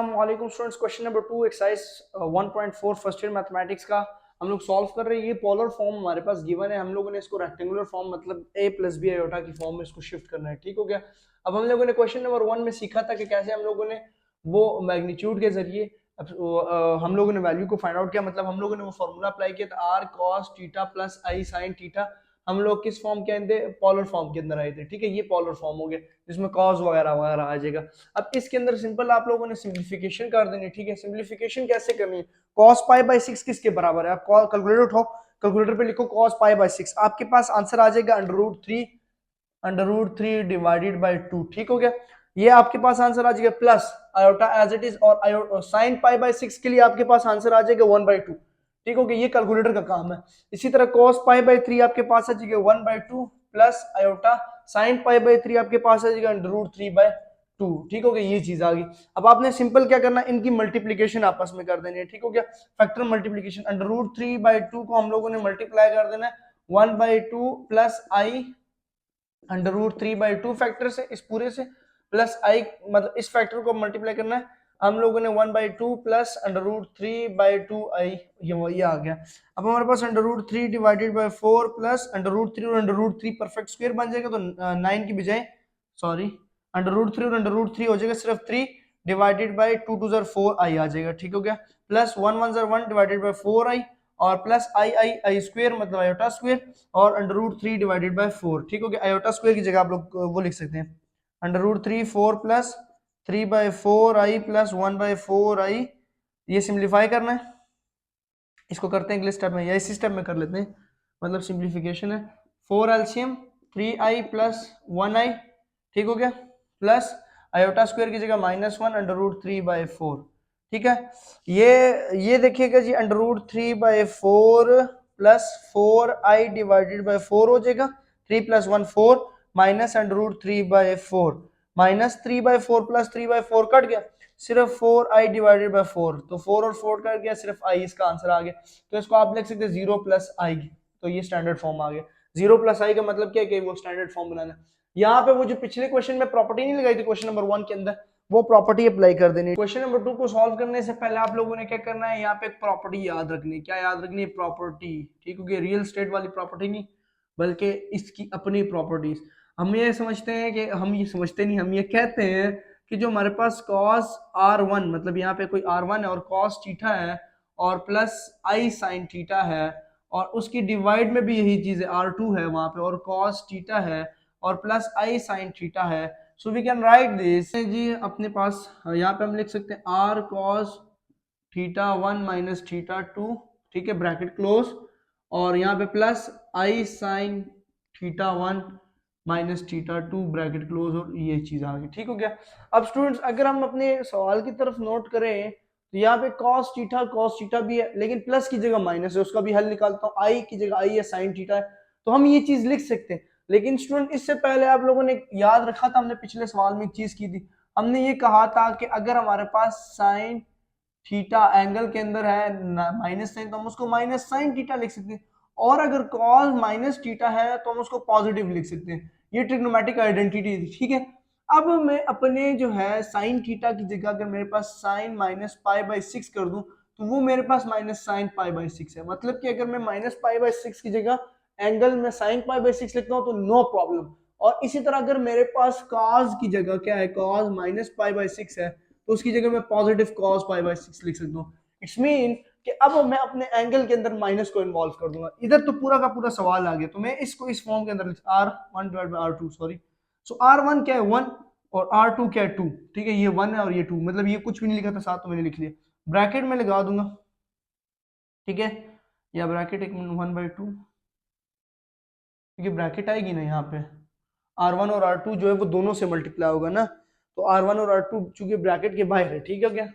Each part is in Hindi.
वालेकुम students, question number 2 exercise 1.4 first year mathematics का हम लोग सॉल्व कर रहे हैं। ये पोलर फॉर्म हमारे पास गिवन है, हम लोगों ने इसको रेक्टेंगुलर फॉर्म मतलब a प्लस बी आयोटा की फॉर्म में इसको शिफ्ट करना है। ठीक हो गया। अब हम लोगों ने क्वेश्चन नंबर 1 में सीखा था कि कैसे हम लोगों ने वो मैग्नीट्यूड के जरिए हम लोगों ने वैल्यू को फाइंड आउट किया, मतलब हम लोगों ने वो फॉर्मूला अप्लाई किया था r cos theta plus i sin theta. हम लोग किस फॉर्म के अंदर, पोलर फॉर्म के अंदर आए थे। ठीक है, ये पोलर फॉर्म हो गया जिसमें cos वगैरह वगैरह आ जाएगा। अब इसके अंदर सिंपल आप लोगों ने सिंप्लीफिकेशन कर देनी। ठीक है, सिंप्लीफिकेशन कैसे करनी है। cos पाई बाई 6 किसके बराबर है, आप कैलकुलेटर उठाओ, कैलकुलेटर पे लिखो cos पाई बाई 6, आपके पास आंसर आ जाएगा अंडर रूट 3 डिवाइडेड बाई 2। ठीक हो गया, ये आपके पास आंसर आ जाएगा plus iota as it is, और साइन पाई बाई 6 के लिए आपके पास आंसर आ जाएगा 1/2। ठीक हो गया, ये कैलकुलेटर का काम है। इसी तरह cos पाई बाई 3 आपके पास आ जाएगा 1/2 plus iota sine pi by 3 आपके पास आ जाएगा अंडर रूट 3/2। ठीक हो गया, ये चीज आ गई। अब आपने सिंपल क्या करना, इनकी मल्टीप्लीकेशन आपस में कर देनी है। ठीक हो गया, फैक्टर मल्टीप्लीकेशन, अंडर रूट 3/2 को हम लोगों ने मल्टीप्लाई कर देना है 1/2 प्लस आई अंडर रूट 3/2 फैक्टर से, इस पूरे से, प्लस आई मतलब इस फैक्टर को मल्टीप्लाई करना है हम लोगों ने 1/2 प्लस अंडर रूट 3/2 आई, ये आ गया। अब हमारे पास under root 3 divided by 4 plus under root 3 और अंडर रूट 3 परफेक्ट स्क्वायर बन जाएगा, तो 9 की बजाय सॉरी अंडर रूट 3 और अंडर रूट 3 हो जाएगा सिर्फ 3 डिवाइडेड बाई 2 2 जार 4 आई आ जाएगा। ठीक हो गया, प्लस 1 1 जार 1 डिवाइडेड बाई 4 आई, और प्लस आई आई आई स्क्वायर मतलब आयोटा स्क्वायर, और अंडर रूट 3 डिवाइडेड बाई 4। ठीक हो गया, आयोटा स्क्वायर की जगह आप लोग वो लिख सकते हैं अंडर रूट 3 4 प्लस 3/4 आई प्लस 1/4 आई। ये सिंप्लीफाई करना है, इसको करते हैं अगले स्टेप में या इसी स्टेप में कर लेते हैं, मतलब सिंप्लीफिकेशन है। 4 एलसीएम 3i प्लस 1i। ठीक हो गया, प्लस आयोटा स्क्वायर की जगह -1 अंडर रूट 3/4। ठीक है, ये देखिएगा जी, under root 3/4 plus 4i divided by 4 हो जाएगा, 3 plus 1 4 minus under root 3/4, -3/4 plus 3/4 cut गया, सिर्फ 4i डिवाइडेड बाई 4, तो 4 और 4 कट गया, सिर्फ i इसका आंसर आ गया। तो इसको आप लिख सकते हैं 0 प्लस आई, तो ये स्टैंडर्ड फॉर्म आ गया। 0 प्लस आई का मतलब क्या है कि वो स्टैंडर्ड फॉर्म बनाना। यहाँ पे वो जो पिछले क्वेश्चन में प्रॉपर्टी नहीं लगाई थी क्वेश्चन नंबर 1 के अंदर, वो प्रॉपर्टी अप्लाई कर देनी। क्वेश्चन नंबर 2 को सॉल्व करने से पहले आप लोगों ने क्या करना है, यहाँ पे एक प्रॉपर्टी याद रखनी है। क्या याद रखनी है, प्रॉपर्टी। ठीक हो गया, रियल स्टेट वाली प्रॉपर्टी नहीं, बल्कि इसकी अपनी प्रॉपर्टीज। हम ये समझते हैं कि हम ये समझते नहीं, हम ये कहते हैं कि जो हमारे पास cos r1 मतलब यहाँ पे कोई r1 है और cos थीटा है और प्लस i sin थीटा है, और उसकी डिवाइड में भी यही चीज है, r2 है वहां पे और cos थीटा है और प्लस i sin थीटा है। So we can write this जी अपने पास, यहाँ पे हम लिख सकते हैं r cos theta 1 minus theta 2। ठीक है, ब्रैकेट क्लोज, और यहाँ पे plus i sin theta 1 minus theta 2 bracket close, और ये चीज आ गई। ठीक हो गया। अब स्टूडेंट्स अगर हम अपने सवाल की तरफ नोट करें तो यहाँ पे cos थीटा भी है, लेकिन प्लस की जगह माइनस है, उसका भी हल निकालता हूँ। आई की जगह आई है, साइन थीटा है, तो हम ये चीज लिख सकते हैं। लेकिन स्टूडेंट इससे पहले आप लोगों ने याद रखा था, हमने पिछले सवाल में एक चीज की थी, हमने ये कहा था कि अगर हमारे पास साइन थीटा एंगल के अंदर है माइनस साइन, तो हम उसको माइनस साइन थीटा लिख सकते हैं, और अगर कॉस माइनस थीटा है तो हम उसको पॉजिटिव लिख सकते हैं। ये ट्रिग्नोमेट्रिक आइडेंटिटी थी। ठीक है, अब मैं अपने जो है साइन थीटा की जगह अगर मेरे पास साइन माइनस पाई बाई 6 कर दूं, तो वो मेरे पास माइनस साइन पाई बाई 6 है। मतलब कि अगर मैं माइनस पाई बाई 6 की जगह एंगल में साइन पाई बाई 6 लिखता हूं तो नो प्रॉब्लम। और इसी तरह अगर मेरे पास कॉस की जगह क्या है, कॉस माइनस पाई बाई 6 है, तो उसकी जगह मैं पॉजिटिव cos पाई बाई 6 लिख सकता हूँ। इट्स मीन कि अब मैं अपने एंगल के अंदर माइनस को इन्वॉल्व कर दूंगा। इधर तो पूरा का पूरा सवाल आ गया, तो मैं इसको इस फॉर्म के अंदर r1 divide by r2, sorry. So r1 क्या है 1 और r2 क्या है 2। ठीक है, ये 1 है और ये 2, मतलब ये कुछ भी नहीं लिखा था साथ, तो मैंने लिख लिया, ब्रैकेट में लगा दूंगा। ठीक है, या ब्रैकेट एक 1/2, क्योंकि ब्रैकेट आएगी ना यहाँ पे, r1 और r2 जो है वो दोनों से मल्टीप्लाई होगा ना, तो r1 और r2 चूंकि ब्रैकेट के बाहर है। ठीक है क्या,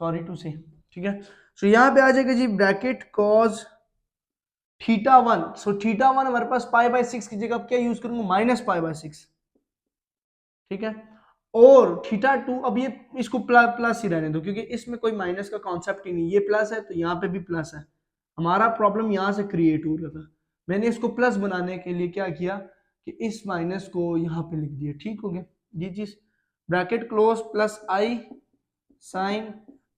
सॉरी टू से। ठीक है, सो यहाँ पे आ जाएगा जी bracket cos theta 1। So theta 1 हमारे पास पाई बाई 6 की जगह क्या यूज करूंगा, माइनस पाई बाई 6। ठीक है, और थीटा 2, अब ये इसको प्लस ही रहने दो, क्योंकि इसमें कोई माइनस का कॉन्सेप्ट ही नहीं, ये प्लस है तो यहाँ पे भी प्लस है। हमारा प्रॉब्लम यहाँ से क्रिएट हो रहा था, मैंने इसको प्लस बनाने के लिए क्या किया कि इस माइनस को यहाँ पे लिख दिया। ठीक हो गया, ये चीज bracket close plus i sine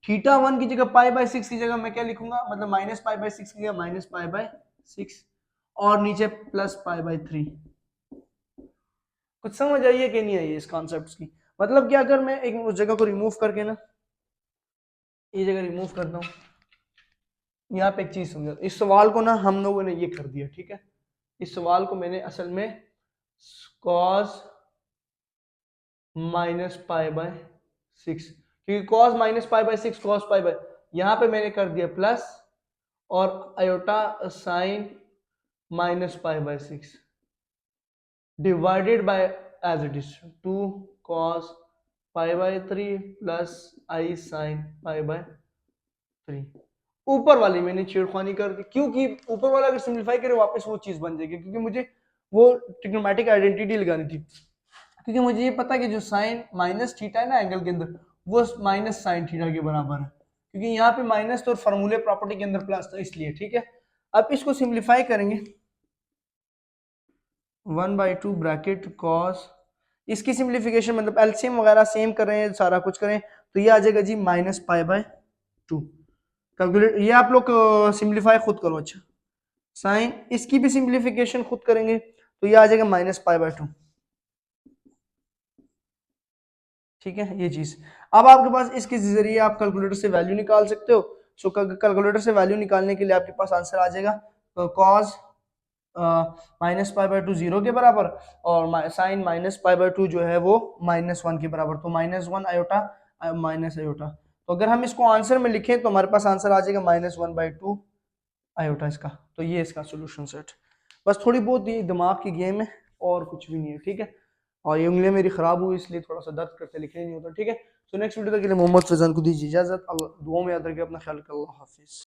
theta 1 की जगह पाई बाय 6 की जगह मैं क्या लिखूंगा, मतलब माइनस पाई बाय 6 की जगह माइनस पाई बाय 6 और नीचे प्लस पाई बाय 3। कुछ समझ आई है कि नहीं आई है इस कॉन्सेप्ट की? मतलब कि अगर मैं एक उस जगह को रिमूव करके ना ये जगह रिमूव करता हूँ, यहाँ पे एक चीज समझो, इस सवाल को ना हम लोगों ने ये कर दिया, ठीक है। इस सवाल को मैंने असल में cos माइनस पाई बाय 6, क्योंकि cos minus pi by 6 cos pi by, यहाँ पे मैंने कर दिया प्लस और iota sine minus pi by 6 divided by as it is 2 cos pi by 3 plus i sine pi by 3। ऊपर वाली मैंने छेड़खानी कर दी, क्योंकि ऊपर वाला अगर सिंप्लीफाई करे वापस वो चीज बन जाएगी, क्योंकि मुझे वो ट्रिग्नोमेट्रिक आइडेंटिटी लगानी थी। क्योंकि मुझे ये पता है कि जो साइन माइनस थीटा है ना एंगल के अंदर, वो माइनस साइन थीटा के बराबर है, क्योंकि यहाँ पे माइनस तो फॉर्मूले प्रॉपर्टी के अंदर प्लस था इसलिए, ठीक है। अब इसको सिंप्लीफाई करेंगे, 1/2 ब्रैकेट कॉस, इसकी सिंप्लीफिकेशन मतलब एलसीएम वगैरह सेम कर रहे हैं, सारा कुछ करें तो ये आ जाएगा जी माइनस पाई बाय 2। कैलकुलेट, ये आप लोग सिंप्लीफाई खुद करो। अच्छा, साइन इसकी भी सिंप्लीफिकेशन खुद करेंगे तो ये आ जाएगा माइनस पाई बाय 2, ठीक है ये चीज। अब आपके पास इसके जरिए आप कैलकुलेटर से वैल्यू निकाल सकते हो। सो कैलकुलेटर से वैल्यू निकालने के लिए आपके पास आंसर आ जाएगा cos minus pi bye 2 zero के बराबर, और साइन माइनस पाई बाय 2 जो है वो -1 के बराबर, तो -1 आयोटा माइनस आयोटा। तो अगर हम इसको आंसर में लिखें तो हमारे पास आंसर आ जाएगा -1/2 आयोटा इसका। तो ये इसका सोल्यूशन सेट। बस थोड़ी बहुत ये दिमाग की गेम है और कुछ भी नहीं है, ठीक है। और ये उंगलियां मेरी खराब हुई इसलिए थोड़ा सा दर्द करते लिखने नहीं होता, ठीक है। सो नेक्स्ट वीडियो तक के लिए मोहम्मद फैजान को दीजिए इजाजत। दुआ में याद रखिए अपना ख्याल, अल्लाह हाफिज।